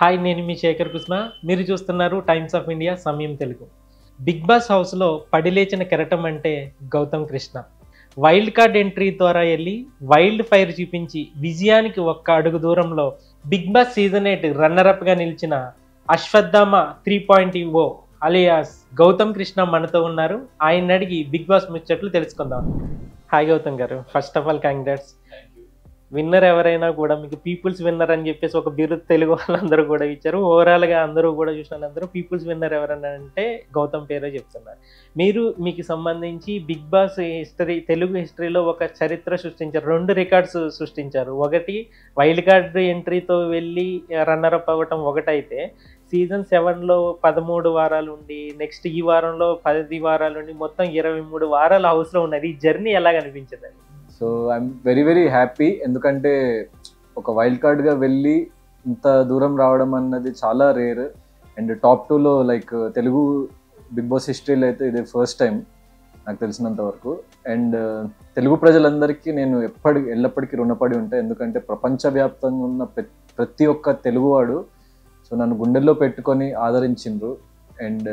Hi, నేను మీ శేఖర్ కుస్మా. మీరు చూస్తున్నారు టైమ్స్ ఆఫ్ ఇండియా సమయం తెలుగు. బిగ్ బాస్ హౌస్లో పడిలేచిన కెరటం అంటే Gautam Krishna. Wild card entry ద్వారా వెళ్ళి వైల్డ్ ఫైర్ చూపించి విజయానికి ఒక్క అడుగు దూరంలో బిగ్ బాస్ సీజన్ 8 రన్నరప్గా నిలిచిన అశ్వత్థామ 3.0 అలియాస్ గౌతమ్ కృష్ణ మనతో ఉన్నారు. ఆయన అడిగి బిగ్ బాస్ ముచ్చట్లు తెలుసుకుందాం. హాయ్ గౌతమ్ గారు, first of all congrats. Winner ఎవరైనా కూడా మీకు పీపుల్స్ విన్నర్ అని చెప్పేసి ఒక బిరుదు తెలుగు వాళ్ళందరూ కూడా ఇచ్చారు. ఓవరాల్గా అందరూ కూడా చూసిన వాళ్ళందరూ పీపుల్స్ విన్నర్ ఎవరైనా అంటే గౌతమ్ పేరే చెప్తున్నారు. మీకు సంబంధించి బిగ్ బాస్ హిస్టరీ, తెలుగు హిస్టరీలో ఒక చరిత్ర సృష్టించారు. 2 రికార్డ్స్ సృష్టించారు. ఒకటి వైల్డ్ కార్డ్ ఎంట్రీతో వెళ్ళి రన్నరప్ అవ్వటం ఒకటైతే, సీజన్ 7లో 13 వారాలు ఉండి, నెక్స్ట్ ఈ వారంలో 10 వారాలు ఉండి, మొత్తం 23 వారాలు హౌస్లో ఉన్నది. ఈ జర్నీ ఎలా కనిపించదు? So I'm very very happy. ఎందుకంటే ఒక వైల్డ్ కార్డ్గా వెళ్ళి ఇంత దూరం రావడం అన్నది చాలా రేర్. అండ్ టాప్ 2లో లైక్ తెలుగు బిగ్ బాస్ హిస్టరీలో అయితే ఇదే ఫస్ట్ టైం నాకు తెలిసినంత వరకు. అండ్ తెలుగు ప్రజలందరికీ నేను ఎల్లప్పటికీ రుణపడి ఉంటాను. ఎందుకంటే ప్రపంచవ్యాప్తంగా ఉన్న ప్రతి ఒక్క తెలుగువాడు సో నన్ను గుండెల్లో పెట్టుకొని ఆదరించిండ్రు. అండ్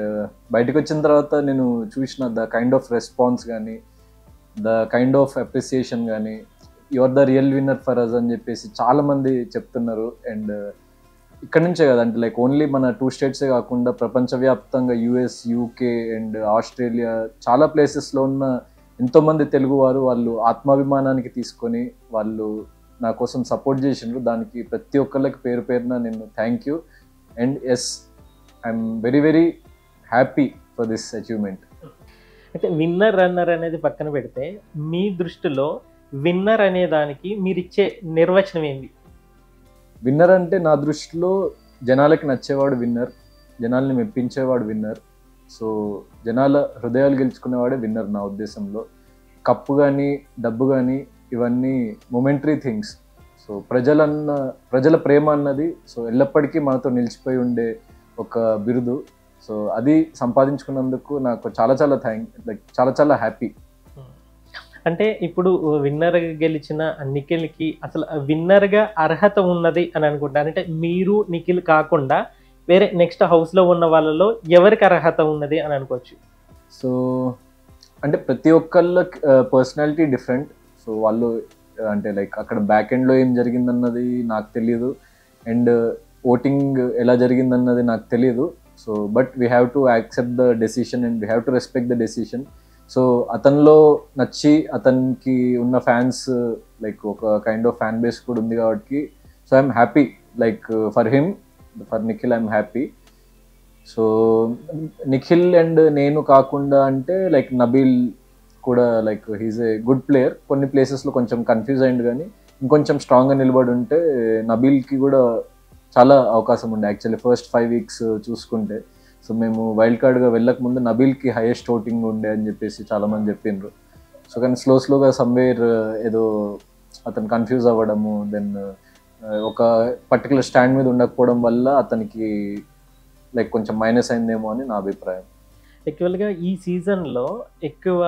బయటకు వచ్చిన తర్వాత నేను చూసిన ద కైండ్ ఆఫ్ రెస్పాన్స్ కానీ, ద కైండ్ ఆఫ్ అప్రిసియేషన్ కానీ, your the real winner for us అని చెప్పేసి చాలామంది చెప్తున్నారు. అండ్ ఇక్కడ నుంచే కదా, అంటే లైక్ ఓన్లీ మన 2 స్టేట్సే కాకుండా ప్రపంచవ్యాప్తంగా US, UK అండ్ ఆస్ట్రేలియా చాలా ప్లేసెస్లో ఉన్న ఎంతోమంది తెలుగువారు వాళ్ళు ఆత్మాభిమానానికి తీసుకొని వాళ్ళు నా కోసం సపోర్ట్ చేసిండ్రు. దానికి ప్రతి ఒక్కళ్ళకి పేరు పేరున నేను thank you. And yes, I'm very very happy for this achievement. అయితే విన్నర్ రన్నర్ అనేది పక్కన పెడితే, మీ దృష్టిలో విన్నర్ అనే దానికి మీరు ఇచ్చే నిర్వచనం ఏంటి? విన్నర్ అంటే నా దృష్టిలో జనాలకి నచ్చేవాడు విన్నర్, జనాల్ని మెప్పించేవాడు విన్నర్. సో జనాల హృదయాలు గెలుచుకునేవాడే విన్నర్ నా ఉద్దేశంలో. కప్పు కానీ డబ్బు కానీ ఇవన్నీ మొమెంటరీ థింగ్స్. సో ప్రజల ప్రేమ అన్నది సో ఎల్లప్పటికీ మనతో నిలిచిపోయి ఉండే ఒక బిరుదు. సో అది సంపాదించుకున్నందుకు నాకు చాలా చాలా హ్యాపీ. అంటే ఇప్పుడు విన్నర్ గెలిచిన నిఖిల్కి అసలు విన్నర్గా అర్హత ఉన్నది అని అనుకుంటారు. అంటే మీరు నిఖిల్ కాకుండా వేరే నెక్స్ట్ హౌస్లో ఉన్న వాళ్ళలో ఎవరికి అర్హత ఉన్నది అని అనుకోవచ్చు? సో అంటే ప్రతి ఒక్కళ్ళకి పర్సనాలిటీ డిఫరెంట్. సో వాళ్ళు అంటే లైక్ అక్కడ బ్యాక్ ఎండ్లో ఏం జరిగిందన్నది నాకు తెలియదు. అండ్ ఓటింగ్ ఎలా జరిగిందన్నది నాకు తెలియదు. So but we have to accept the decision and we have to respect the decision. So అతనిలో నచ్చి అతనికి ఉన్న ఫ్యాన్స్ లైక్ ఒక కైండ్ ఆఫ్ ఫ్యాన్ బేస్ కూడా ఉంది కాబట్టి so I'm happy like for him, for Nikhil I'm happy. So Nikhil and నేను కాకుండా అంటే లైక్ నబీల్ కూడా like he's a good player. కొన్ని ప్లేసెస్లో కొంచెం కన్ఫ్యూజ్ అయింది, కానీ ఇంకొంచెం స్ట్రాంగ్గా నిలబడి ఉంటే నబీల్కి కూడా చాలా అవకాశం ఉండే. యాక్చువల్లీ ఫస్ట్ 5 వీక్స్ చూసుకుంటే సో మేము వైల్డ్ కార్డ్గా వెళ్ళక ముందు నబీల్కి హైయెస్ట్ ఓటింగ్ ఉండే అని చెప్పేసి చాలామంది చెప్పిండ్రు. సో కానీ స్లోగా సమ్వేర్ ఏదో అతను కన్ఫ్యూజ్ అవ్వడము, దెన్ ఒక పర్టికులర్ స్టాండ్ మీద ఉండకపోవడం వల్ల అతనికి లైక్ కొంచెం మైనస్ అయిందేమో అని నా అభిప్రాయం. యాక్చువల్గా ఈ సీజన్లో ఎక్కువ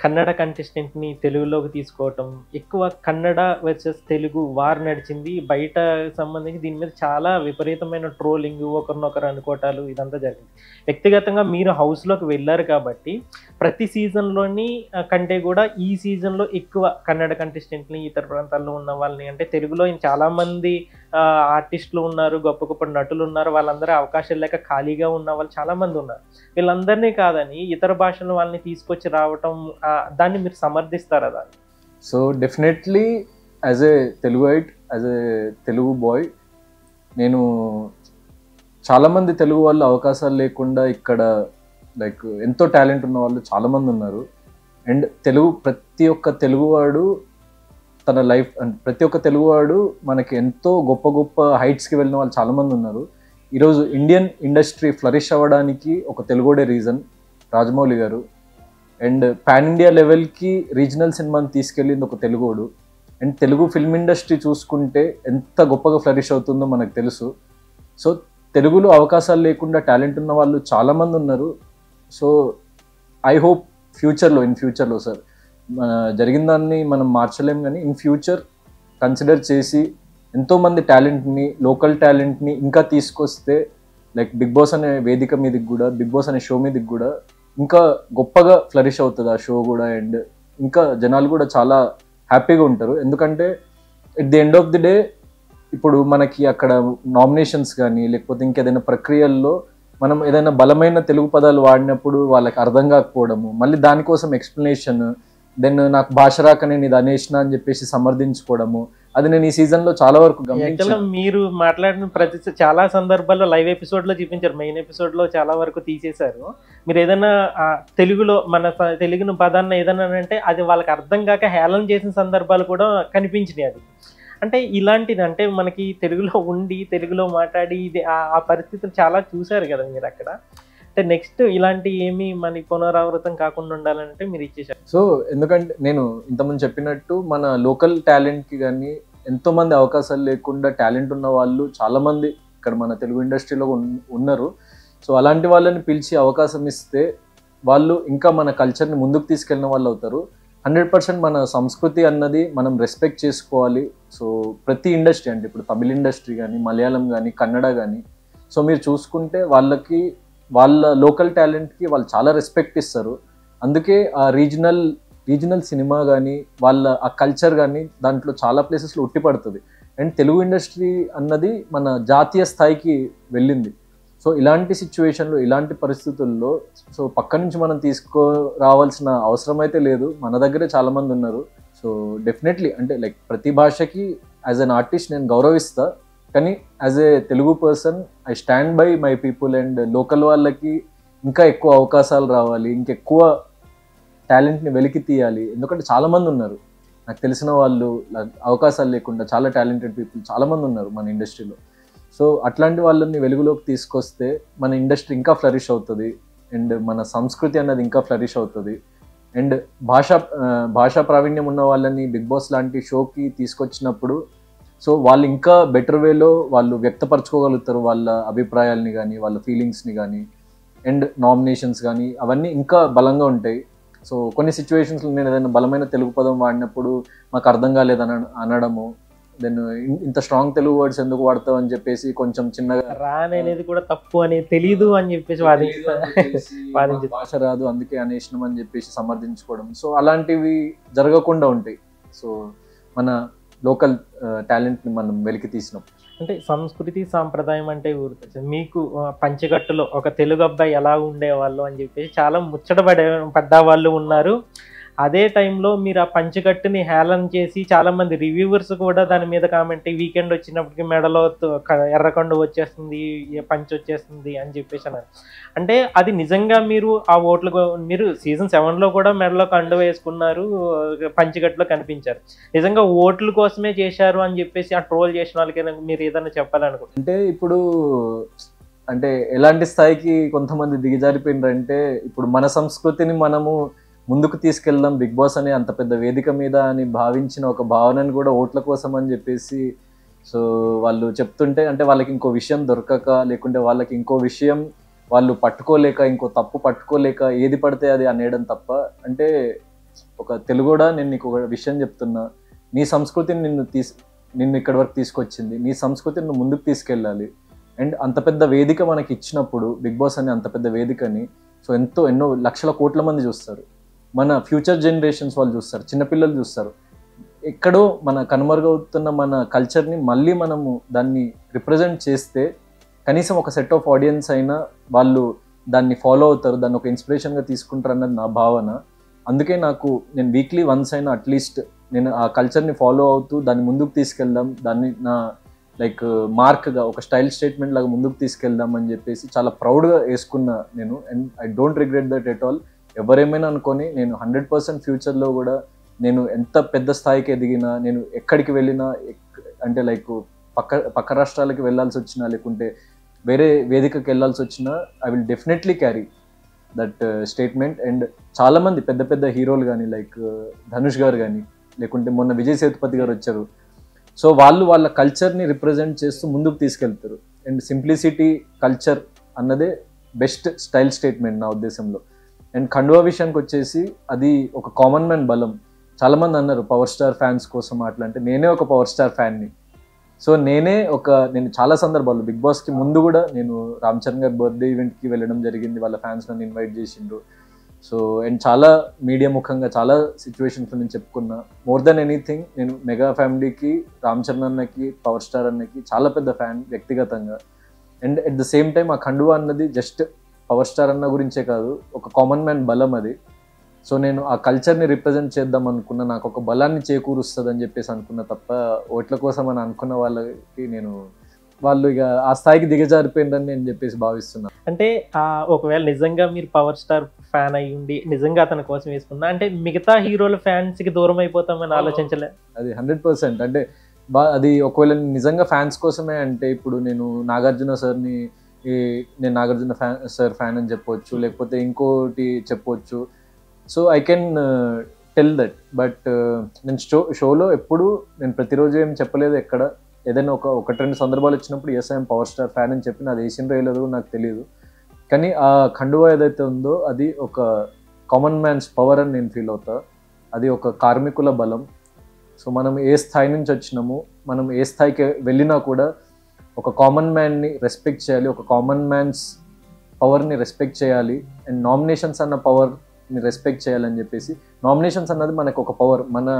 కన్నడ కంటెస్టెంట్ని తెలుగులోకి తీసుకోవటం, ఎక్కువ కన్నడ వర్సెస్ తెలుగు వార్ నడిచింది. బయట సంబంధించి దీని మీద చాలా విపరీతమైన ట్రోలింగ్, ఒకరినొకరు అనుకోవటాలు ఇదంతా జరిగింది. వ్యక్తిగతంగా మీరు హౌస్లోకి వెళ్ళారు కాబట్టి ప్రతి సీజన్లోని కంటే కూడా ఈ సీజన్లో ఎక్కువ కన్నడ కంటెస్టెంట్ని, ఇతర ప్రాంతాల్లో ఉన్న వాళ్ళని, అంటే తెలుగులో చాలామంది ఆర్టిస్టులు ఉన్నారు, గొప్ప గొప్ప నటులు ఉన్నారు, వాళ్ళందరూ అవకాశాలు లేక ఖాళీగా ఉన్న వాళ్ళు చాలామంది ఉన్నారు. వీళ్ళందరినీ కాదని ఇతర భాషల వాళ్ళని తీసుకొచ్చి రావటం, దాన్ని మీరు సమర్థిస్తారా దాన్ని? సో డెఫినెట్లీ యాజ్ ఏ తెలుగుయిట్, యాజ్ ఏ తెలుగు బాయ్, నేను చాలామంది తెలుగు వాళ్ళు అవకాశాలు లేకుండా ఇక్కడ లైక్ ఎంతో టాలెంట్ ఉన్న వాళ్ళు చాలామంది ఉన్నారు. అండ్ ప్రతి ఒక్క తెలుగువాడు తన లైఫ్, ప్రతి ఒక్క తెలుగువాడు మనకి ఎంతో గొప్ప గొప్ప హైట్స్కి వెళ్ళిన వాళ్ళు చాలామంది ఉన్నారు. ఈరోజు ఇండియన్ ఇండస్ట్రీ ఫ్లరిష్ అవ్వడానికి ఒక తెలుగుడే రీజన్, రాజమౌళి గారు. అండ్ పాన్ ఇండియా లెవెల్కి రీజనల్ సినిమాని తీసుకెళ్ళింది ఒక తెలుగోడు. అండ్ తెలుగు ఫిల్మ్ ఇండస్ట్రీ చూసుకుంటే ఎంత గొప్పగా ఫ్లరిష్ అవుతుందో మనకు తెలుసు. సో తెలుగులో అవకాశాలు లేకుండా టాలెంట్ ఉన్న వాళ్ళు చాలామంది ఉన్నారు. సో ఐ హోప్ ఇన్ ఫ్యూచర్లో సార్ జరిగిన దాన్ని మనం మార్చలేం, కానీ ఇన్ ఫ్యూచర్ కన్సిడర్ చేసి ఎంతోమంది టాలెంట్ని, లోకల్ టాలెంట్ని ఇంకా తీసుకొస్తే లైక్ బిగ్ బాస్ అనే వేదిక మీదకి కూడా, బిగ్ బాస్ అనే షో మీదకి కూడా ఇంకా గొప్పగా ఫ్లరిష్ అవుతుంది ఆ షో కూడా. అండ్ ఇంకా జనాలు కూడా చాలా హ్యాపీగా ఉంటారు. ఎందుకంటే at the end of the day ఇప్పుడు మనకి అక్కడ నామినేషన్స్ కానీ లేకపోతే ఇంకేదైనా ప్రక్రియల్లో మనం ఏదైనా బలమైన తెలుగు పదాలు వాడినప్పుడు వాళ్ళకి అర్థం కాకపోవడము, మళ్ళీ దానికోసం ఎక్స్ప్లెనేషన్, దెన్ నాకు భాష రాక నేను ఇది అనేసిన అని చెప్పేసి సమర్థించుకోవడము, అది నేను ఈ సీజన్లో చాలా వరకు యాక్చువల్గా మీరు మాట్లాడిన ప్రతి చాలా సందర్భాల్లో లైవ్ ఎపిసోడ్లో చూపించారు, మెయిన్ ఎపిసోడ్లో చాలా వరకు తీసేశారు. మీరు ఏదైనా తెలుగులో మన తెలుగును పదాన్ని ఏదైనా అంటే అది వాళ్ళకి అర్థం కాక హేళన చేసిన సందర్భాలు కూడా కనిపించినాయి. అది అంటే ఇలాంటిది అంటే మనకి తెలుగులో ఉండి తెలుగులో మాట్లాడి ఇది ఆ పరిస్థితులు చాలా చూశారు కదా మీరు అక్కడ. అంటే నెక్స్ట్ ఇలాంటి ఏమి మనకి పునరావృతం కాకుండా ఉండాలంటే మీరు ఇచ్చేసారు. సో ఎందుకంటే నేను ఇంతకుముందు చెప్పినట్టు మన లోకల్ టాలెంట్కి కానీ ఎంతోమంది అవకాశాలు లేకుండా టాలెంట్ ఉన్న వాళ్ళు చాలామంది ఇక్కడ మన తెలుగు ఇండస్ట్రీలో ఉన్నారు. సో అలాంటి వాళ్ళని పిలిచి అవకాశం ఇస్తే వాళ్ళు ఇంకా మన కల్చర్ని ముందుకు తీసుకెళ్ళిన వాళ్ళు అవుతారు. 100% మన సంస్కృతి అన్నది మనం రెస్పెక్ట్ చేసుకోవాలి. సో ప్రతి ఇండస్ట్రీ అంటే ఇప్పుడు తమిళ ఇండస్ట్రీ కానీ, మలయాళం కానీ, కన్నడ కానీ, సో మీరు చూసుకుంటే వాళ్ళకి వాళ్ళ లోకల్ టాలెంట్కి వాళ్ళు చాలా రెస్పెక్ట్ ఇస్తారు. అందుకే ఆ రీజనల్ సినిమా కానీ వాళ్ళ ఆ కల్చర్ కానీ దాంట్లో చాలా ప్లేసెస్లో ఉట్టిపడుతుంది. అండ్ తెలుగు ఇండస్ట్రీ అన్నది మన జాతీయ స్థాయికి వెళ్ళింది. సో ఇలాంటి సిచ్యువేషన్లో, ఇలాంటి పరిస్థితుల్లో సో పక్క నుంచి మనం తీసుకురావాల్సిన అవసరం అయితే లేదు. మన దగ్గరే చాలామంది ఉన్నారు. సో డెఫినెట్లీ అంటే లైక్ ప్రతి భాషకి యాజ్ అన్ ఆర్టిస్ట్ నేను గౌరవిస్తా, కానీ as a Telugu person I stand by my people. And local వాళ్ళకి ఇంకా ఎక్కువ అవకాశాలు రావాలి, ఇంకెక్కువ టాలెంట్ని వెలికి తీయాలి. ఎందుకంటే చాలామంది ఉన్నారు నాకు తెలిసిన వాళ్ళు, అవకాశాలు లేకుండా చాలా టాలెంటెడ్ పీపుల్ చాలామంది ఉన్నారు మన ఇండస్ట్రీలో. సో అట్లాంటి వాళ్ళని వెలుగులోకి తీసుకొస్తే మన ఇండస్ట్రీ ఇంకా ఫ్లరిష్ అవుతుంది. అండ్ మన సంస్కృతి అన్నది ఇంకా ఫ్లరిష్ అవుతుంది. అండ్ భాషా ప్రావీణ్యం ఉన్న వాళ్ళని బిగ్ బాస్ లాంటి షోకి తీసుకొచ్చినప్పుడు సో వాళ్ళు ఇంకా బెటర్ వేలో వాళ్ళు వ్యక్తపరచుకోగలుగుతారు వాళ్ళ అభిప్రాయాలని కానీ, వాళ్ళ ఫీలింగ్స్ని కానీ. అండ్ నామినేషన్స్ కానీ అవన్నీ ఇంకా బలంగా ఉంటాయి. సో కొన్ని సిచ్యువేషన్స్లో నేను ఏదైనా బలమైన తెలుగు పదం వాడినప్పుడు మాకు అర్థం కాలేదని అనడము, దెన్ ఇంత స్ట్రాంగ్ తెలుగు వర్డ్స్ ఎందుకు వాడతావు అని చెప్పేసి కొంచెం చిన్నగా అనేది కూడా తప్పు అని తెలియదు అని చెప్పేసి భాష రాదు అందుకే అనేసినాం అని చెప్పేసి సమర్థించుకోవడం. సో అలాంటివి జరగకుండా ఉంటాయి. సో మన లోకల్ టాలెంట్ని మనం వెలికి తీసినాం. అంటే సంస్కృతి సాంప్రదాయం అంటే గుర్తొచ్చింది మీకు. పంచగట్టులో ఒక తెలుగు అబ్బాయి ఎలా ఉండేవాళ్ళు అని చెప్పేసి చాలా పడ్డ వాళ్ళు ఉన్నారు. అదే టైంలో మీరు ఆ పంచగట్టుని హేళన చేసి చాలామంది రివ్యూవర్స్ కూడా దాని మీద కామెంట్, వీకెండ్ వచ్చినప్పటికీ మెడలో ఎర్రకొండ వచ్చేస్తుంది, పంచ్ వచ్చేస్తుంది అని చెప్పేసి అన్నారు. అంటే అది నిజంగా మీరు ఆ ఓట్లు మీరు సీజన్ 7లో కూడా మెడలో కండు వేసుకున్నారు, పంచగట్టులో కనిపించారు. నిజంగా ఓట్ల కోసమే చేశారు అని చెప్పేసి ఆ ట్రోల్ చేసిన వాళ్ళకి మీరు ఏదైనా చెప్పాలనుకుంటున్నారు? అంటే ఇప్పుడు అంటే ఎలాంటి స్థాయికి కొంతమంది దిగజారిపోయినారంటే, ఇప్పుడు మన సంస్కృతిని మనము ముందుకు తీసుకెళ్దాం బిగ్ బాస్ అనే అంత పెద్ద వేదిక మీద అని భావించిన ఒక భావనని కూడా ఓట్ల కోసం అని చెప్పేసి సో వాళ్ళు చెప్తుంటే, అంటే వాళ్ళకి ఇంకో విషయం దొరకక, లేకుంటే వాళ్ళకి ఇంకో విషయం వాళ్ళు పట్టుకోలేక, ఇంకో తప్పు పట్టుకోలేక ఏది పడితే అది అనేయడం తప్ప. అంటే ఒక తెలుగుడా నేను నీకు ఒక విషయం చెప్తున్నా, నీ సంస్కృతిని నిన్ను ఇక్కడి వరకు తీసుకొచ్చింది, నీ సంస్కృతిని నువ్వు ముందుకు తీసుకెళ్ళాలి. అండ్ అంత పెద్ద వేదిక మనకి ఇచ్చినప్పుడు బిగ్ బాస్ అనే అంత పెద్ద వేదికని సో ఎన్నో లక్షల కోట్ల మంది చూస్తారు. మన ఫ్యూచర్ జనరేషన్స్ వాళ్ళు చూస్తారు, చిన్నపిల్లలు చూస్తారు. ఎక్కడో మన కనుమరుగవుతున్న మన కల్చర్ని మళ్ళీ మనము దాన్ని రిప్రజెంట్ చేస్తే కనీసం ఒక సెట్ ఆఫ్ ఆడియన్స్ అయినా వాళ్ళు దాన్ని ఫాలో అవుతారు, దాన్ని ఒక ఇన్స్పిరేషన్గా తీసుకుంటారు అన్నది నా భావన. అందుకే నేను వీక్లీ వన్స్ అయినా అట్లీస్ట్ నేను ఆ కల్చర్ని ఫాలో అవుతూ దాన్ని ముందుకు తీసుకెళ్దాం, దాన్ని నా లైక్ మార్క్గా ఒక స్టైల్ స్టేట్మెంట్ లాగా ముందుకు తీసుకెళ్దాం అని చెప్పేసి చాలా ప్రౌడ్గా వేసుకున్నా నేను. And I don't regret that at all. ఎవరేమైనా అనుకొని నేను 100% ఫ్యూచర్లో కూడా నేను ఎంత పెద్ద స్థాయికి ఎదిగినా, నేను ఎక్కడికి వెళ్ళినా, అంటే లైక్ పక్క రాష్ట్రాలకి వెళ్ళాల్సి వచ్చినా, లేకుంటే వేరే వేదికకి వెళ్ళాల్సి వచ్చినా I will definitely carry that statement. And చాలామంది పెద్ద పెద్ద హీరోలు కానీ లైక్ ధనుష్ గారు కానీ, లేకుంటే మొన్న విజయ్ సేతుపతి గారు వచ్చారు. సో వాళ్ళ కల్చర్ని రిప్రజెంట్ చేస్తూ ముందుకు తీసుకెళ్తారు. అండ్ సింప్లిసిటీ కల్చర్ అన్నదే బెస్ట్ స్టైల్ స్టేట్మెంట్ నా ఉద్దేశంలో. అండ్ ఖండువా విషయానికి వచ్చేసి అది ఒక కామన్ మ్యాన్ బలం. చాలామంది అన్నారు పవర్ స్టార్ ఫ్యాన్స్ కోసం అట్లా, అంటే నేనే ఒక పవర్ స్టార్ ఫ్యాన్ని. సో నేను చాలా సందర్భాలు బిగ్ బాస్కి ముందు కూడా నేను రామ్ చరణ్ గారి బర్త్డే ఈవెంట్కి వెళ్ళడం జరిగింది, వాళ్ళ ఫ్యాన్స్ నన్ను ఇన్వైట్ చేసిండ్రు. సో అండ్ చాలా మీడియా ముఖంగా చాలా సిచ్యువేషన్స్ నేను చెప్పుకున్నా. మోర్ దెన్ ఎనీథింగ్ నేను మెగా ఫ్యామిలీకి, రామ్ చరణ్ అన్నకి, పవర్ స్టార్ అన్నకి చాలా పెద్ద ఫ్యాన్ వ్యక్తిగతంగా. And at the same time ఆ కండువా అన్నది జస్ట్ పవర్ స్టార్ అన్న గురించే కాదు, ఒక కామన్ మ్యాన్ బలం అది. సో నేను ఆ కల్చర్ని రిప్రజెంట్ చేద్దాం అనుకున్నా, నాకు ఒక బలాన్ని చేకూరుస్తుంది అని చెప్పేసి అనుకున్నా తప్ప ఓట్ల కోసం అని అనుకున్న వాళ్ళకి వాళ్ళు ఇక ఆ స్థాయికి దిగజారిపోయిందని నేను చెప్పేసి భావిస్తున్నాను. అంటే ఒకవేళ నిజంగా మీరు పవర్ స్టార్ ఫ్యాన్ అయ్యి ఉండి నిజంగా అతని కోసం వేసుకున్నా అంటే మిగతా హీరోల ఫ్యాన్స్కి దూరం అయిపోతామని ఆలోచించలే? అది 100%. అంటే అది ఒకవేళ నిజంగా ఫ్యాన్స్ కోసమే అంటే ఇప్పుడు నేను నాగార్జున సార్ని నేను నాగార్జున సార్ ఫ్యాన్ అని చెప్పొచ్చు, లేకపోతే ఇంకోటి చెప్పొచ్చు. So I can tell that. But నేను షోలో ఎప్పుడు నేను ప్రతిరోజు ఏం చెప్పలేదు. ఎక్కడ ఏదైనా ఒకటి రెండు సందర్భాలు వచ్చినప్పుడు yes I'm power star fan అని చెప్పి నాది వేసిన రేయలేదు నాకు తెలియదు. కానీ ఆ కండువా ఏదైతే ఉందో అది ఒక కామన్ మ్యాన్స్ పవర్ అని నేను ఫీల్ అవుతా. అది ఒక కార్మికుల బలం. సో మనం ఏ స్థాయి నుంచి వచ్చినాము, మనం ఏ స్థాయికి వెళ్ళినా కూడా ఒక కామన్ మ్యాన్ని రెస్పెక్ట్ చేయాలి, ఒక కామన్ మ్యాన్స్ పవర్ని రెస్పెక్ట్ చేయాలి. అండ్ నామినేషన్స్ అన్న పవర్ని రెస్పెక్ట్ చేయాలని చెప్పేసి, నామినేషన్స్ అన్నది మనకు ఒక పవర్, మన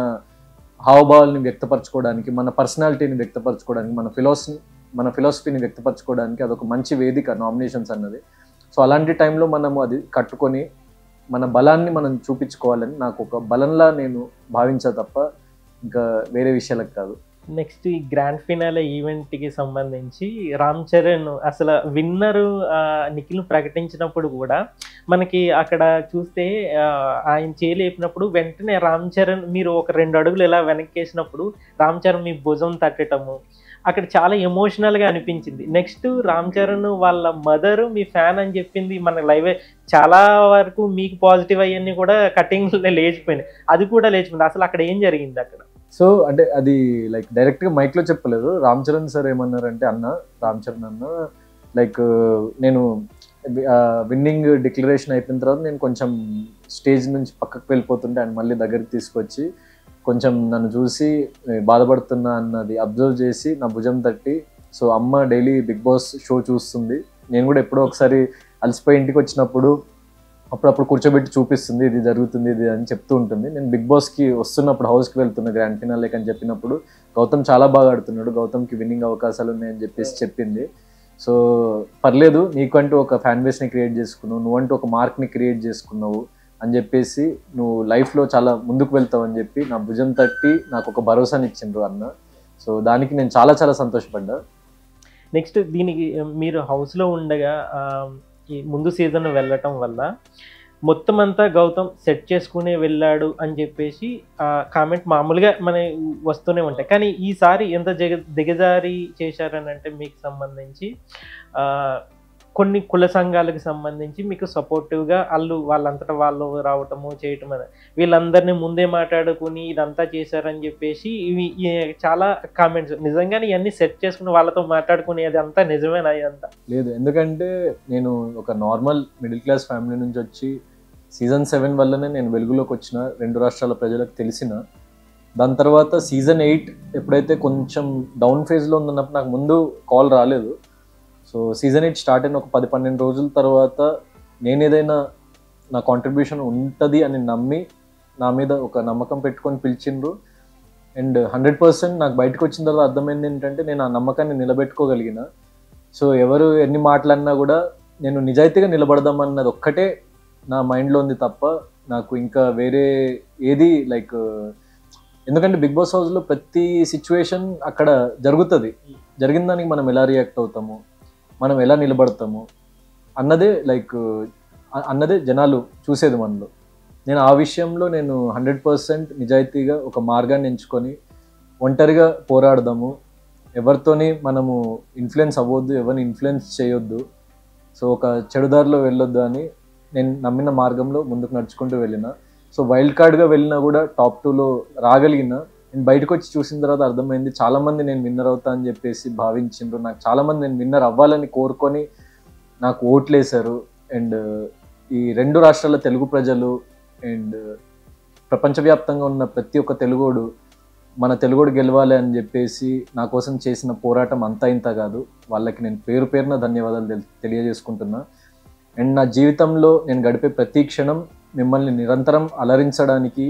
హావభావాల్ని వ్యక్తపరచుకోవడానికి, మన పర్సనాలిటీని వ్యక్తపరచుకోవడానికి, మన ఫిలాసఫీని వ్యక్తపరచుకోవడానికి అదొక మంచి వేదిక నామినేషన్స్ అన్నది. సో అలాంటి టైంలో మనము అది కట్టుకొని మన బలాన్ని మనం చూపించుకోవాలని నాకు ఒక బలంలా నేను భావించా తప్ప ఇంకా వేరే విషయాలకు కాదు. నెక్స్ట్ ఈ గ్రాండ్ ఫినాలే ఈవెంట్కి సంబంధించి రామ్ చరణ్ అసలు విన్నరు నిఖిల్ ప్రకటించినప్పుడు కూడా మనకి అక్కడ చూస్తే ఆయన చేయలేపినప్పుడు వెంటనే రామ్ చరణ్ మీరు ఒక 2 అడుగులు ఇలా వెనక్కేసినప్పుడు రామ్ చరణ్ మీ భుజం తట్టటము అక్కడ చాలా ఎమోషనల్గా అనిపించింది. నెక్స్ట్ రామ్ చరణ్ వాళ్ళ మదర్ మీ ఫ్యాన్ అని చెప్పింది మన లైవే చాలా వరకు మీకు పాజిటివ్ అయ్యన్నీ కూడా కటింగ్లో లేచిపోయినాయి, అది కూడా లేచిపోయింది. అసలు అక్కడ ఏం జరిగింది అక్కడ? సో అంటే అది లైక్ డైరెక్ట్గా మైక్లో చెప్పలేదు. రామ్ చరణ్ సార్ ఏమన్నారంటే, రామ్ చరణ్ అన్న లైక్ నేను విన్నింగ్ డిక్లరేషన్ అయిపోయిన తర్వాత నేను కొంచెం స్టేజ్ నుంచి పక్కకు వెళ్ళిపోతుంటే ఆయన మళ్ళీ దగ్గరికి తీసుకొచ్చి కొంచెం నన్ను చూసి బాధపడుతున్నా అన్నది అబ్జర్వ్ చేసి నా భుజం తట్టి, సో అమ్మ డైలీ బిగ్ బాస్ షో చూస్తుంది, నేను కూడా ఎప్పుడో ఒకసారి అలసిపోయి ఇంటికి వచ్చినప్పుడు అప్పుడప్పుడు కూర్చోబెట్టి చూపిస్తుంది, ఇది జరుగుతుంది ఇది అని చెప్తూ ఉంటుంది. నేను బిగ్ బాస్కి వస్తున్నప్పుడు హౌస్కి వెళ్తున్నా గ్రాండ్ ఫినాలేకి అని చెప్పినప్పుడు గౌతమ్ చాలా బాగా ఆడుతున్నాడు, గౌతమ్కి విన్నింగ్ అవకాశాలు ఉన్నాయని చెప్పేసి చెప్పింది. సో పర్లేదు, నీకంటూ ఒక ఫ్యాన్ బేస్ని క్రియేట్ చేసుకున్నావు, నువ్వంటూ ఒక మార్క్ని క్రియేట్ చేసుకున్నావు అని చెప్పేసి నువ్వు లైఫ్లో చాలా ముందుకు వెళ్తావు అని చెప్పి నా భుజం తట్టి నాకు ఒక భరోసాని ఇచ్చిండ్రు అన్న. సో దానికి నేను చాలా చాలా సంతోషపడ్డా. నెక్స్ట్ దీనికి మీరు హౌస్లో ఉండగా ఈ ముందు సీజన్ వెళ్ళటం వల్ల మొత్తం అంతా గౌతమ్ సెట్ చేసుకునే వెళ్ళాడు అని చెప్పేసి కామెంట్ మామూలుగా మన వస్తూనే ఉంటాయి. కానీ ఈసారి ఎంత దిగజారి చేశారని అంటే మీకు సంబంధించి కొన్ని కుల సంఘాలకు సంబంధించి మీకు సపోర్టివ్గా వాళ్ళంతటా వాళ్ళు రావటము చేయటం అని వీళ్ళందరినీ ముందే మాట్లాడుకుని ఇదంతా చేశారని చెప్పేసి ఇవి చాలా కామెంట్స్. నిజంగానే ఇవన్నీ సెట్ చేసుకుని వాళ్ళతో మాట్లాడుకునేది అంతా నిజమేనా? అంతా లేదు, ఎందుకంటే నేను ఒక నార్మల్ మిడిల్ క్లాస్ ఫ్యామిలీ నుంచి వచ్చి సీజన్ 7 వల్లనే నేను వెలుగులోకి వచ్చిన, 2 రాష్ట్రాల ప్రజలకు తెలిసిన. దాని తర్వాత సీజన్ 8 ఎప్పుడైతే కొంచెం డౌన్ ఫేజ్లో ఉందన్నప్పుడు నాకు ముందు కాల్ రాలేదు. సో సీజన్ 8 స్టార్ట్ అయిన ఒక 10-12 రోజుల తర్వాత నేను ఏదైనా నా కాంట్రిబ్యూషన్ ఉంటుంది అని నమ్మి నా మీద ఒక నమ్మకం పెట్టుకొని పిలిచిండ్రు. అండ్ 100% నాకు బయటకు వచ్చిన తర్వాత అర్థమైంది ఏంటంటే నేను ఆ నమ్మకాన్ని నిలబెట్టుకోగలిగిన. సో ఎవరు ఎన్ని మాటలన్నా కూడా నేను నిజాయితీగా నిలబడదామన్నది ఒక్కటే నా మైండ్లో ఉంది తప్ప నాకు ఇంకా వేరే ఏది లైక్, ఎందుకంటే బిగ్ బాస్ హౌస్లో ప్రతి సిచ్యువేషన్ అక్కడ జరుగుతుంది. జరిగిన దానికి మనం ఎలా రియాక్ట్ అవుతాము, మనం ఎలా నిలబడతాము అన్నదే జనాలు చూసేది మనలో. నేను ఆ విషయంలో నేను 100% నిజాయితీగా ఒక మార్గాన్ని ఎంచుకొని ఒంటరిగా పోరాడదాము, ఎవరితోని మనము ఇన్ఫ్లుయెన్స్ అవ్వద్దు, ఎవరిని ఇన్ఫ్లుయెన్స్ చేయొద్దు, సో ఒక చెడుదారిలో వెళ్ళొద్దు అని నేను నమ్మిన మార్గంలో ముందుకు నడుచుకుంటూ వెళ్ళిన. సో వైల్డ్ కార్డ్గా వెళ్ళినా కూడా టాప్ 2లో రాగలిగిన. నేను బయటకు వచ్చి చూసిన తర్వాత అర్థమైంది చాలామంది నేను విన్నర్ అవుతా అని చెప్పేసి భావించిండ్రు, నాకు చాలామంది నేను విన్నర్ అవ్వాలని కోరుకొని నాకు ఓట్లేశారు. అండ్ ఈ 2 రాష్ట్రాల తెలుగు ప్రజలు అండ్ ప్రపంచవ్యాప్తంగా ఉన్న ప్రతి ఒక్క తెలుగోడు మన తెలుగుడు గెలవాలి అని చెప్పేసి నా కోసం చేసిన పోరాటం అంతా ఇంత కాదు. వాళ్ళకి నేను పేరు పేరున ధన్యవాదాలు తెలియజేసుకుంటున్నా. అండ్ నా జీవితంలో నేను గడిపే ప్రతి క్షణం మిమ్మల్ని నిరంతరం అలరించడానికి,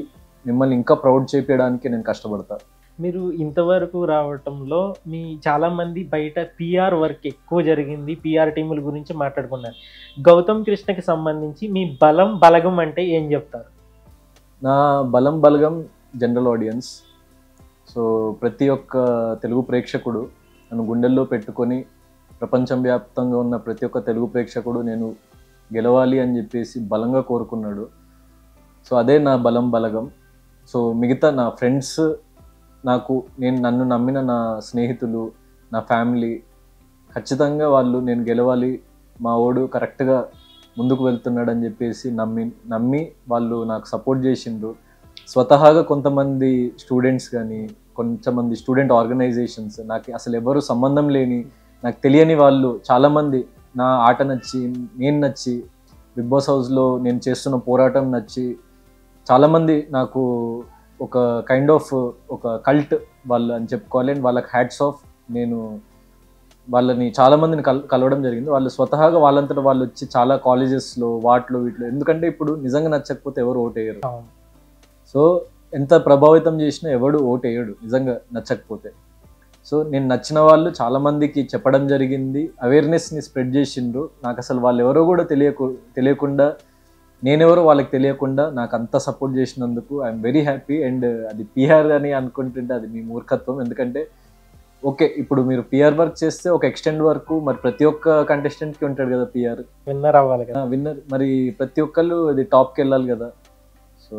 మిమ్మల్ని ఇంకా ప్రౌడ్ చేపించడానికి నేను కష్టపడతా. మీరు ఇంతవరకు రావటంలో మీ చాలామంది బయట పిఆర్ వర్క్ ఎక్కువ జరిగింది, పిఆర్ టీముల గురించి మాట్లాడుకున్నారు. గౌతమ్ కృష్ణకి సంబంధించి మీ బలం బలగం అంటే ఏం చెప్తారు? నా బలం బలగం జనరల్ ఆడియన్స్. సో ప్రతి ఒక్క తెలుగు ప్రేక్షకుడు నన్ను గుండెల్లో పెట్టుకొని, ప్రపంచం వ్యాప్తంగా ఉన్న ప్రతి ఒక్క తెలుగు ప్రేక్షకుడు నేను గెలవాలి అని చెప్పేసి బలంగా కోరుకున్నాడు. సో అదే నా బలం బలగం. సో మిగతా నా ఫ్రెండ్స్, నన్ను నమ్మిన నా స్నేహితులు, నా ఫ్యామిలీ, ఖచ్చితంగా వాళ్ళు నేను గెలవాలి, మా ఓడు కరెక్ట్గా ముందుకు వెళ్తున్నాడు అని చెప్పేసి నమ్మి వాళ్ళు నాకు సపోర్ట్ చేసిండ్రు. స్వతహాగా కొంతమంది స్టూడెంట్స్ కానీ, కొంతమంది స్టూడెంట్ ఆర్గనైజేషన్స్, నాకు అసలు ఎవరు సంబంధం లేని, నాకు తెలియని వాళ్ళు చాలామంది నా ఆట నచ్చి, నేను నచ్చి, బిగ్ బాస్ హౌస్లో నేను చేస్తున్న పోరాటం నచ్చి, చాలామంది నాకు ఒక కైండ్ ఆఫ్ ఒక కల్ట్ వాళ్ళు అని చెప్పుకోవాలి. అండ్ వాళ్ళకి హ్యాట్స్ ఆఫ్. నేను వాళ్ళని చాలామందిని కలవడం జరిగింది. వాళ్ళు స్వతహాగా వాళ్ళంతటా వాళ్ళు వచ్చి చాలా కాలేజెస్లో వీటిలో, ఎందుకంటే ఇప్పుడు నిజంగా నచ్చకపోతే ఎవరు ఓటేయరు. సో ఎంత ప్రభావితం చేసినా ఎవడు ఓటేయడు నిజంగా నచ్చకపోతే. సో నేను నచ్చిన వాళ్ళు చాలామందికి చెప్పడం జరిగింది, అవేర్నెస్ని స్ప్రెడ్ చేసిండ్రు. నాకు అసలు వాళ్ళు ఎవరో కూడా తెలియకుండా, నేనెవరో వాళ్ళకి తెలియకుండా నాకు అంత సపోర్ట్ చేసినందుకు ఐఎమ్ వెరీ హ్యాపీ. అండ్ అది పిఆర్ అని అనుకుంటుంటే అది మీ మూర్ఖత్వం. ఎందుకంటే ఓకే, ఇప్పుడు మీరు పిఆర్ వర్క్ చేస్తే ఒక ఎక్స్టెండ్ వరకు మరి ప్రతి ఒక్క కంటెస్టెంట్కి ఉంటాడు కదా పిఆర్, విన్నర్ అవ్వాలి కదా. విన్నర్ మరి ప్రతి ఒక్కళ్ళు అది టాప్కి వెళ్ళాలి కదా. సో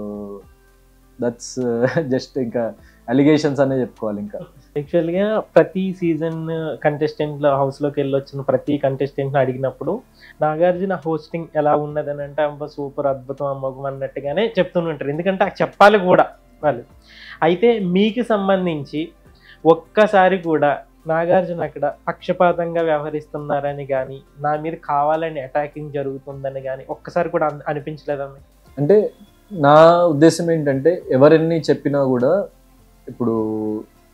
దట్స్ జస్ట్ ఇంకా అలిగేషన్స్ అనే చెప్పుకోవాలి. ఇంకా యాక్చువల్గా ప్రతి సీజన్ కంటెస్టెంట్లో హౌస్లోకి వెళ్ళొచ్చిన ప్రతి కంటెస్టెంట్ని అడిగినప్పుడు నాగార్జున హోస్టింగ్ ఎలా ఉన్నదని అంటే అమ్మ సూపర్, అద్భుతం, అమ్మకం అన్నట్టుగానే చెప్తుంటారు. ఎందుకంటే చెప్పాలి కూడా వాళ్ళు. అయితే మీకు సంబంధించి ఒక్కసారి కూడా నాగార్జున అక్కడ పక్షపాతంగా వ్యవహరిస్తున్నారని కానీ, నా మీద కావాలని అటాకింగ్ జరుగుతుందని కానీ ఒక్కసారి కూడా అనిపించలేదని? అంటే నా ఉద్దేశం ఏంటంటే, ఎవరెన్ని చెప్పినా కూడా ఇప్పుడు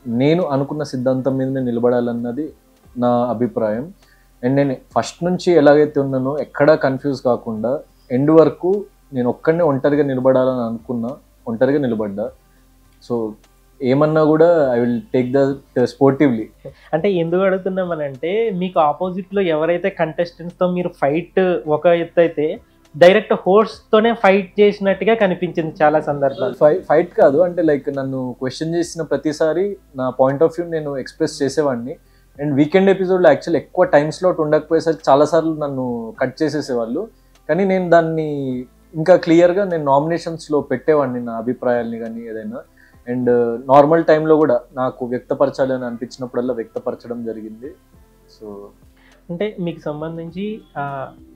నేను అనుకున్న సిద్ధాంతం మీదనే నిలబడాలన్నది నా అభిప్రాయం. అండ్ నేను ఫస్ట్ నుంచి ఎలాగైతే ఉన్నానో ఎక్కడా కన్ఫ్యూజ్ కాకుండా ఎండ్ వరకు నేను ఒక్కడనే ఒంటరిగా నిలబడాలని అనుకున్నా, ఒంటరిగా నిలబడ్డా. సో ఏమన్నా కూడా I will take the sportively. అంటే ఎందుకు అడుగుతున్నామనంటే, మీకు ఆపోజిట్లో ఎవరైతే కంటెస్టెంట్స్తో మీరు ఫైట్ ఒక ఎత్తు అయితే, డైరెక్ట్ హోస్ట్తోనే ఫైట్ చేసినట్టుగా కనిపించింది చాలా సందర్భాలు. ఫైట్ కాదు, అంటే లైక్ నన్ను క్వశ్చన్ చేసిన ప్రతిసారి నా పాయింట్ ఆఫ్ వ్యూ నేను ఎక్స్ప్రెస్ చేసేవాడిని. అండ్ వీకెండ్ ఎపిసోడ్లో యాక్చువల్ ఎక్కువ టైం స్లాట్ ఉండకపోయేసరికి చాలాసార్లు నన్ను కట్ చేసేసేవాళ్ళు. కానీ నేను దాన్ని ఇంకా క్లియర్గా నేను నామినేషన్స్లో పెట్టేవాడిని నా అభిప్రాయాల్ని కానీ ఏదైనా. అండ్ నార్మల్ టైంలో కూడా నాకు వ్యక్తపరచాలి అని అనిపించినప్పుడల్లా వ్యక్తపరచడం జరిగింది. సో అంటే మీకు సంబంధించి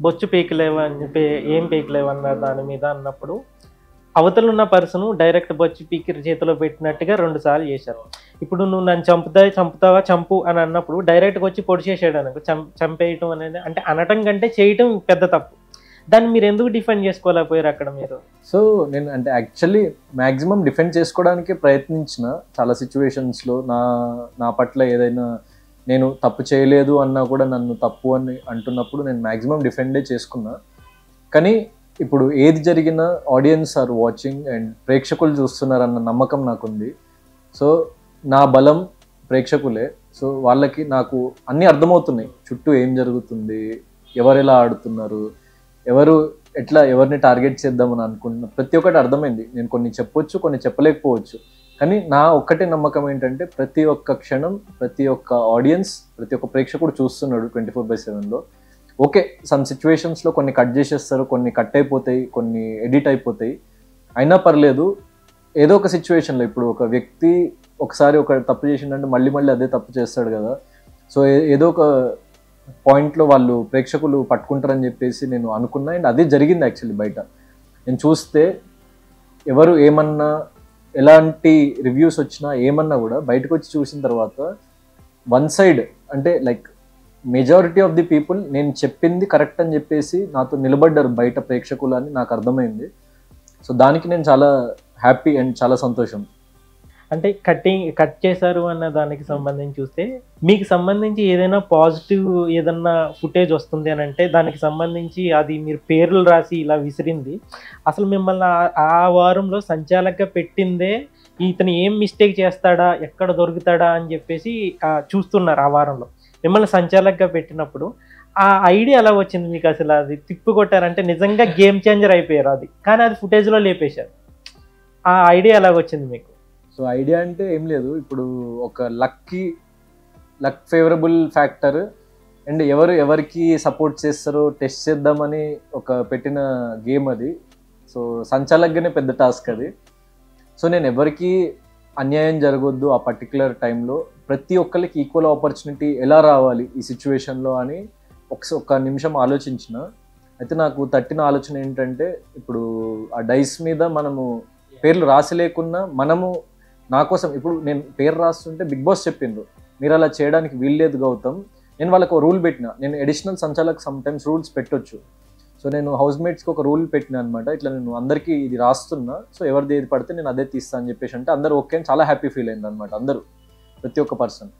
బొచ్చు పీకలేవా అని చెప్పి ఏం పీకలేవు అన్నారు దాని మీద అన్నప్పుడు, అవతల ఉన్న పర్సన్ డైరెక్ట్ బొచ్చు పీకి చేతిలో పెట్టినట్టుగా 2 సార్లు చేశారు. ఇప్పుడు నువ్వు నన్ను చంపుతావా చంపు అని అన్నప్పుడు డైరెక్ట్గా వచ్చి పొడి చేసాడు అనుకో, చంపేయటం అనేది అంటే అనటం కంటే చేయటం పెద్ద తప్పు. దాన్ని మీరు ఎందుకు డిఫెండ్ చేసుకోలేకపోయారు అక్కడ మీరు? సో నేను అంటే యాక్చువల్లీ మ్యాక్సిమం డిఫెండ్ చేసుకోవడానికి ప్రయత్నించిన చాలా సిచ్యువేషన్స్లో. నా పట్ల ఏదైనా నేను తప్పు చేయలేదు అన్నా కూడా నన్ను తప్పు అని అంటున్నప్పుడు నేను మ్యాక్సిమం డిఫెండే చేసుకున్నా. కానీ ఇప్పుడు ఏది జరిగినా ఆడియన్స్ ఆర్ వాచింగ్ అండ్ ప్రేక్షకులు చూస్తున్నారన్న నమ్మకం నాకుంది. సో నా బలం ప్రేక్షకులే. సో వాళ్ళకి నాకు అన్నీ అర్థమవుతున్నాయి, చుట్టూ ఏం జరుగుతుంది, ఎవరు ఎలా ఆడుతున్నారు, ఎవరిని టార్గెట్ చేద్దామని అనుకుంటున్నా, ప్రతి ఒక్కటి అర్థమైంది. నేను కొన్ని చెప్పొచ్చు, కొన్ని చెప్పలేకపోవచ్చు. కానీ నా ఒక్కటే నమ్మకం ఏంటంటే, ప్రతి ఒక్క క్షణం, ప్రతి ఒక్క ఆడియన్స్, ప్రతి ఒక్క ప్రేక్షకుడు చూస్తున్నాడు 24/7లో. ఓకే, సమ్ సిచ్యువేషన్స్లో కొన్ని కట్ చేసేస్తారు, కొన్ని కట్ అయిపోతాయి, కొన్ని ఎడిట్ అయిపోతాయి, అయినా పర్లేదు. ఏదో ఒక సిచ్యువేషన్లో ఇప్పుడు ఒక వ్యక్తి ఒకసారి ఒక తప్పు చేసిందంటే మళ్ళీ అదే తప్పు చేస్తాడు కదా. సో ఏదో ఒక పాయింట్లో వాళ్ళు ప్రేక్షకులు పట్టుకుంటారని చెప్పేసి నేను అనుకున్నా. అండ్ అదే జరిగింది యాక్చువల్లీ. బయట నేను చూస్తే ఎవరు ఏమన్నా, ఎలాంటి రివ్యూస్ వచ్చినా ఏమన్నా కూడా బయటకు వచ్చి చూసిన తర్వాత వన్ సైడ్ అంటే like majority of the people నేను చెప్పింది కరెక్ట్ అని చెప్పేసి నాతో నిలబడ్డారు బయట ప్రేక్షకులు అని నాకు అర్థమైంది. సో దానికి నేను చాలా హ్యాపీ అండ్ చాలా సంతోషం. అంటే కట్ చేశారు అన్న దానికి సంబంధించి చూస్తే మీకు సంబంధించి ఏదైనా పాజిటివ్ ఏదన్నా ఫుటేజ్ వస్తుంది అని అంటే దానికి సంబంధించి అది మీరు పేర్లు రాసి ఇలా విసిరింది అసలు మిమ్మల్ని ఆ వారంలో సంచాలకంగా పెట్టిందే ఇతను ఏం మిస్టేక్ చేస్తాడా ఎక్కడ దొరుకుతాడా అని చెప్పేసి చూస్తున్నారు ఆ వారంలో మిమ్మల్ని సంచాలకంగా పెట్టినప్పుడు ఆ ఐడియా ఎలా వచ్చింది మీకు అసలు అది తిప్పి కొట్టారంటే నిజంగా గేమ్ చేంజర్ అయిపోయారు అది కానీ అది ఫుటేజ్లో లేపేశారు ఆ ఐడియా ఎలా వచ్చింది మీకు సో ఐడియా అంటే ఏం లేదు ఇప్పుడు ఒక లక్ ఫేవరబుల్ ఫ్యాక్టర్ అండ్ ఎవరికి సపోర్ట్ చేస్తారో టెస్ట్ చేద్దామని ఒక పెట్టిన గేమ్ అది. సో సంచాలకుగానే పెద్ద టాస్క్ అది. సో నేను ఎవరికి అన్యాయం జరగొద్దు ఆ పర్టికులర్ టైంలో, ప్రతి ఒక్కరికి ఈక్వల్ ఆపర్చునిటీ ఎలా రావాలి ఈ సిచ్యువేషన్లో అని ఒక నిమిషం ఆలోచించిన. అయితే నాకు తట్టిన ఆలోచన ఏంటంటే, ఇప్పుడు ఆ డైస్ మీద మనము పేర్లు రాసలేకున్నా మనము నా కోసం ఇప్పుడు నేను పేరు రాస్తుంటే బిగ్ బాస్ చెప్పిండ్రు మీరు అలా చేయడానికి వీల్లేదు గౌతమ్. నేను వాళ్ళకి ఒక రూల్ పెట్టిన, నేను అడిషనల్ సంచాలకు సమ్ టైమ్స్ రూల్స్ పెట్టొచ్చు. సో నేను హౌస్ మేట్స్కి ఒక రూల్ పెట్టిన అనమాట, ఇట్లా నేను అందరికీ ఇది రాస్తున్నా, సో ఎవరిది ఏది పడితే నేను అదే తీస్తా అని చెప్పేసి. అంటే అందరూ ఓకే అని చాలా హ్యాపీ ఫీల్ అయింది అనమాట అందరూ, ప్రతి ఒక్క పర్సన్.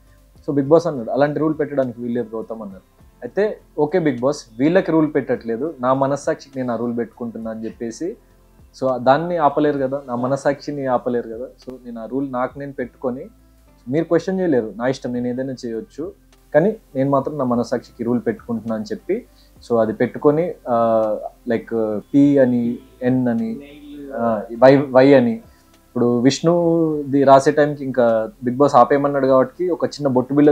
సో బిగ్ బాస్ అన్నాడు అలాంటి రూల్ పెట్టడానికి వీల్లేదు గౌతమ్ అన్నారు. అయితే ఓకే బిగ్ బాస్ వీళ్ళకి రూల్ పెట్టట్లేదు, నా మనస్సాక్షికి నేను ఆ రూల్ పెట్టుకుంటున్నా అని చెప్పేసి. సో దాన్ని ఆపలేరు కదా, నా మనస్సాక్షిని ఆపలేరు కదా. సో నేను ఆ రూల్ నాకు నేను పెట్టుకొని, మీరు క్వశ్చన్ చేయలేరు, నా ఇష్టం, నేను ఏదైనా చేయొచ్చు, కానీ నేను మాత్రం నా మనస్సాక్షికి రూల్ పెట్టుకుంటున్నా అని చెప్పి. సో అది పెట్టుకొని లైక్ పి అని, ఎన్ అని, వై అని. ఇప్పుడు విష్ణుది రాసే టైంకి ఇంకా బిగ్ బాస్ ఆపేయమన్నాడు కాబట్టి ఒక చిన్న బొట్టు బిల్ల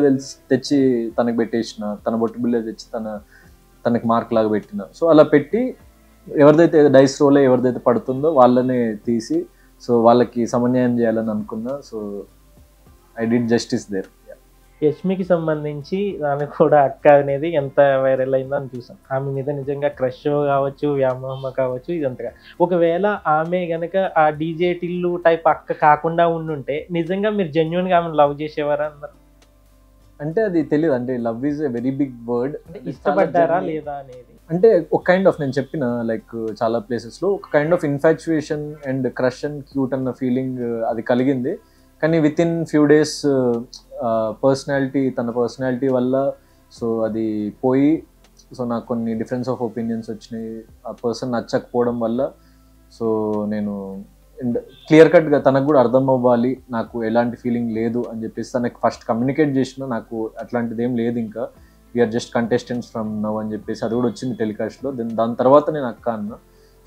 తెచ్చి తనకు పెట్టేసిన, తన బొట్టు బిల్ల తెచ్చి తనకి మార్క్ లాగా పెట్టిన. సో అలా పెట్టి ఎవరిదైతే డైస్ రోలే ఎవరిదైతే పడుతుందో వాళ్ళనే తీసి సో వాళ్ళకి సమన్వయం చేయాలని అనుకున్నా. So I did justice there. యష్మికి సంబంధించి దానికి కూడా అక్క అనేది ఎంత వైరల్ అయిందో అని చూసాం. ఆమె మీద నిజంగా క్రష్ కావచ్చు, వ్యామోహం కావచ్చు, ఇదంతగా. ఒకవేళ ఆమె గనక ఆ డీజే టిల్లు టైప్ అక్క కాకుండా ఉండుంటే నిజంగా మీరు జెన్యున్గా ఆమెను లవ్ చేసేవారా అన్నారు? అంటే అది తెలియదు, అంటే love is a very big word. ఇష్టపడ్డారా లేదా అనేది అంటే ఒక కైండ్ ఆఫ్, నేను చెప్పిన లైక్ చాలా ప్లేసెస్లో ఒక kind of infatuation and crush and cute అన్న ఫీలింగ్ అది కలిగింది. కానీ విత్ ఇన్ ఫ్యూ డేస్ తన పర్సనాలిటీ వల్ల సో అది పోయి, సో నాకు కొన్ని డిఫరెన్స్ ఆఫ్ ఒపీనియన్స్ వచ్చినాయి, ఆ పర్సన్ నచ్చకపోవడం వల్ల. సో నేను క్లియర్ కట్గా తనకు కూడా అర్థం అవ్వాలి నాకు ఎలాంటి ఫీలింగ్ లేదు అని చెప్పేసి తనకు ఫస్ట్ కమ్యూనికేట్ చేసిన, నాకు అట్లాంటిది ఏం లేదు, ఇంకా we're just contestants from now అని చెప్పేసి. అది కూడా వచ్చింది టెలికాస్ట్లో. దాని తర్వాత నేను అక్క అన్న.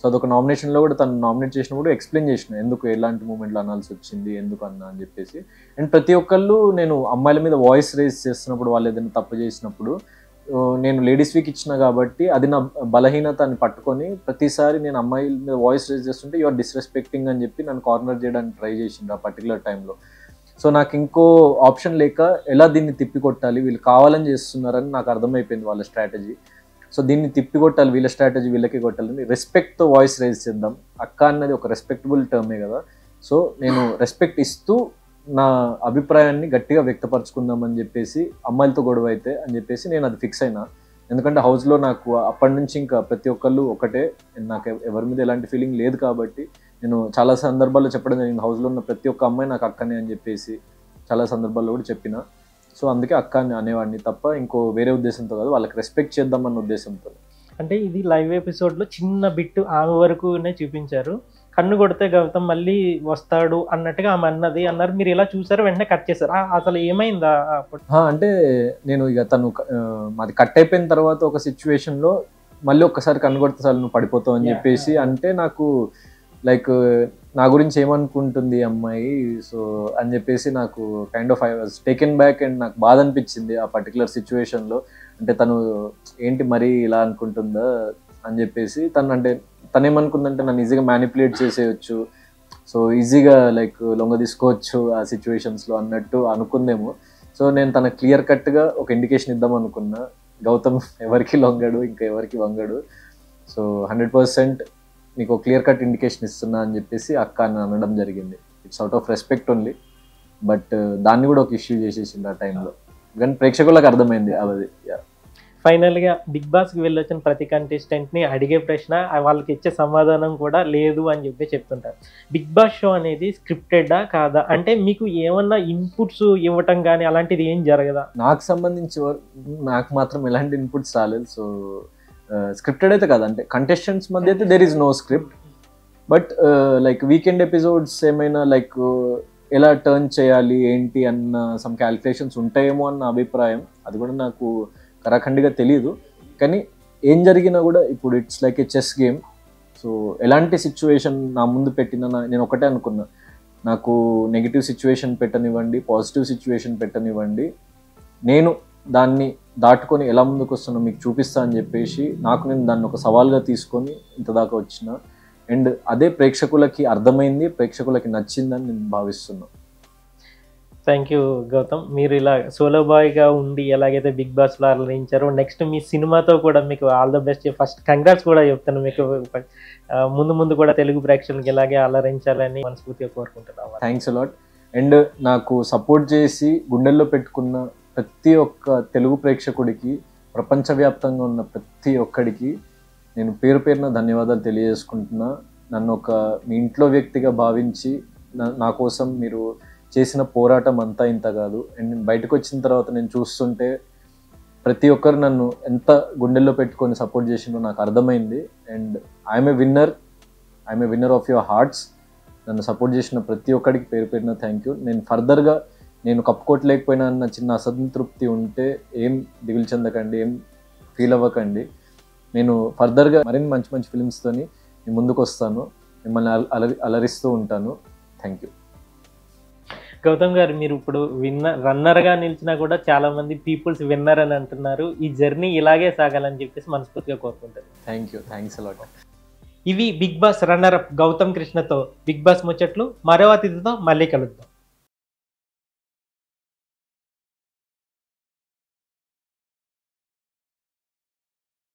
సో అదొక నామినేషన్లో కూడా తను నామినేట్ చేసినప్పుడు ఎక్స్ప్లెయిన్ చేసిన ఎందుకు ఎలాంటి మూమెంట్లో అనాల్సి వచ్చింది, ఎందుకు అన్నా అని చెప్పేసి. అండ్ ప్రతి ఒక్కళ్ళు నేను అమ్మాయిల మీద వాయిస్ రేజ్ చేస్తున్నప్పుడు, వాళ్ళు ఏదైనా తప్పు చేసినప్పుడు, నేను లేడీస్ వీక్ ఇచ్చిన కాబట్టి అది నా బలహీనత అని పట్టుకొని ప్రతిసారి నేను అమ్మాయిల మీద వాయిస్ రేజ్ చేస్తుంటే యూఆర్ డిస్రెస్పెక్టింగ్ అని చెప్పి నన్ను కార్నర్ చేయడానికి ట్రై చేసిండు ఆ పర్టికులర్ టైంలో. సో నాకు ఇంకో ఆప్షన్ లేక ఎలా దీన్ని తిప్పికొట్టాలి, వీళ్ళు కావాలని చేస్తున్నారని నాకు అర్థమైపోయింది వాళ్ళ స్ట్రాటజీ. సో దీన్ని తిప్పికొట్టాలి, వీళ్ళ స్ట్రాటజీ వీళ్ళకి కొట్టాలని రెస్పెక్ట్తో వాయిస్ రైజ్ చేద్దాం. అక్క అన్నది ఒక రెస్పెక్టబుల్ టర్మే కదా. సో నేను రెస్పెక్ట్ ఇస్తూ నా అభిప్రాయాన్ని గట్టిగా వ్యక్తపరచుకుందాం అని చెప్పేసి, అమ్మాయిలతో గొడవ అయితే అని చెప్పేసి నేను అది ఫిక్స్ అయినా. ఎందుకంటే హౌస్లో నాకు అప్పటి నుంచి ఇంకా ప్రతి ఒక్కళ్ళు ఒకటే, నాకు ఎవరి మీద ఎలాంటి ఫీలింగ్ లేదు కాబట్టి నేను చాలా సందర్భాల్లో చెప్పడం జరిగింది, హౌస్లో ఉన్న ప్రతి ఒక్క అమ్మాయి నాకు అక్కనే అని చెప్పేసి చాలా సందర్భాల్లో కూడా చెప్పిన. సో అందుకే అక్క అని అనేవాడిని తప్ప ఇంకో వేరే ఉద్దేశంతో కాదు, వాళ్ళకి రెస్పెక్ట్ చేద్దామన్న ఉద్దేశంతో. అంటే ఇది లైవ్ ఎపిసోడ్లో చిన్న బిట్టు ఆమె వరకునే చూపించారు, కన్ను కొడితే గౌతమ్ మళ్ళీ వస్తాడు అన్నట్టుగా ఆమె అన్నారు. మీరు ఇలా చూసారు, వెంటనే కట్ చేశారు. అసలు ఏమైందా? అంటే నేను ఇక తను మాది కట్ అయిపోయిన తర్వాత ఒక సిచ్యువేషన్లో మళ్ళీ ఒక్కసారి కన్ను కొడితే చాలు నువ్వు పడిపోతావు అని చెప్పేసి అంటే, నాకు లైక్ నా గురించి ఏమనుకుంటుంది అమ్మాయి, సో అని చెప్పేసి నాకు kind of I was taken back. And నాకు బాధ అనిపించింది ఆ పర్టికులర్ సిచ్యువేషన్లో. అంటే తను ఏంటి మరీ ఇలా అనుకుంటుందా అని చెప్పేసి. తనేమనుకుందంటే నన్ను ఈజీగా మ్యానిపులేట్ చేసేయచ్చు, సో ఈజీగా లైక్ లొంగ తీసుకోవచ్చు ఆ సిచ్యువేషన్స్లో అన్నట్టు అనుకుందేమో. సో నేను తన క్లియర్ కట్గా ఒక ఇండికేషన్ ఇద్దాం అనుకున్నా, గౌతమ్ ఎవరికి లొంగడు, ఇంకా ఎవరికి వంగడు, సో 100% నీకు క్లియర్ కట్ ఇండికేషన్ ఇస్తున్నా అని చెప్పేసి అక్క అని అనడం జరిగింది. It's out of respect only, but దాన్ని కూడా ఒక ఇష్యూ చేసేసింది ఆ టైంలో. కానీ ప్రేక్షకులకు అర్థమైంది అది. ఫైనల్గా బిగ్ బాస్కి వెళ్ళొచ్చిన ప్రతి కంటెస్టెంట్ని అడిగే ప్రశ్న వాళ్ళకి ఇచ్చే సమాధానం కూడా లేదు అని చెప్పి చెప్తుంటారు. బిగ్ బాస్ షో అనేది స్క్రిప్టెడా కాదా? అంటే మీకు ఏమన్నా ఇన్పుట్స్ ఇవ్వటం కానీ అలాంటిది ఏం జరగదా? నాకు సంబంధించి నాకు మాత్రం ఎలాంటి ఇన్పుట్స్ రాలేదు. సో స్క్రిప్టెడ్ అయితే కాదు, అంటే కంటెస్టెంట్స్ మధ్య అయితే there is no script. But like weekend episodes ఏమైనా లైక్ ఎలా టర్న్ చేయాలి ఏంటి అన్న సమ్ క్యాలిక్యులేషన్స్ ఉంటాయేమో అన్న అభిప్రాయం. అది కూడా నాకు కరాఖండిగా తెలియదు. కానీ ఏం జరిగినా కూడా ఇప్పుడు it's like A chess game. So ఎలాంటి సిచ్యువేషన్ నా ముందు పెట్టినా నేను ఒకటే అనుకున్నా, నాకు నెగిటివ్ సిచ్యువేషన్ పెట్టనివ్వండి, పాజిటివ్ సిచ్యువేషన్ పెట్టనివ్వండి, నేను దాన్ని దాటుకొని ఎలా ముందుకు వస్తున్నా మీకు చూపిస్తా అని చెప్పేసి నేను దాన్ని ఒక సవాల్గా తీసుకొని ఇంత దాకా వచ్చిన. అండ్ అదే ప్రేక్షకులకి అర్థమైంది, ప్రేక్షకులకి నచ్చిందని నేను భావిస్తున్నాను. Thank you Gautam. మీరు ఇలా సోలో బాయ్గా ఉండి ఎలాగైతే బిగ్ బాస్లో అలరించారో, నెక్స్ట్ మీ సినిమాతో కూడా మీకు all the best. First congrats కూడా చెప్తాను మీకు. ముందు కూడా తెలుగు ప్రేక్షకులకి ఇలాగే అలరించాలని మనస్ఫూర్తిగా కోరుకుంటున్నాను. Thanks a lot. అండ్ నాకు సపోర్ట్ చేసి గుండెల్లో పెట్టుకున్న ప్రతి ఒక్క తెలుగు ప్రేక్షకుడికి, ప్రపంచవ్యాప్తంగా ఉన్న ప్రతి ఒక్కడికి నేను పేరు పేరున ధన్యవాదాలు తెలియజేసుకుంటున్నా. నన్ను ఒక మీ ఇంట్లో వ్యక్తిగా భావించి నా కోసం మీరు చేసిన పోరాటం అంతా ఇంత కాదు. అండ్ నేను బయటకు వచ్చిన తర్వాత నేను చూస్తుంటే ప్రతి ఒక్కరు నన్ను ఎంత గుండెల్లో పెట్టుకొని సపోర్ట్ చేసిందో నాకు అర్థమైంది. And I'm a winner of your hearts. నన్ను సపోర్ట్ చేసిన ప్రతి ఒక్కడికి పేరు పేరున థ్యాంక్ యూ. నేను ఫర్దర్గా నేను కప్పుకోవట్లేకపోయినా అన్న చిన్న అసంతృప్తి ఉంటే ఏం దిగులు చెందకండి, ఏం ఫీల్ అవ్వకండి. నేను ఫర్దర్గా మరిన్ని మంచి మంచి ఫిలిమ్స్తోని నేను ముందుకు వస్తాను, మిమ్మల్ని అలరిస్తూ ఉంటాను. Thank you. గౌతమ్ గారు, మీరు ఇప్పుడు రన్నర్గా నిలిచినా కూడా చాలా మంది పీపుల్స్ విన్నర్ అని అంటున్నారు. ఈ జర్నీ ఇలాగే సాగాలని చెప్పేసి మనస్ఫూర్తిగా కోరుకుంటారు. Thank you, thanks a lot. ఇవి big boss runner up Gautham కృష్ణతో బిగ్ బాస్ ముచ్చట్లు. మరో అతిథితో మళ్ళీ కలుద్దాం.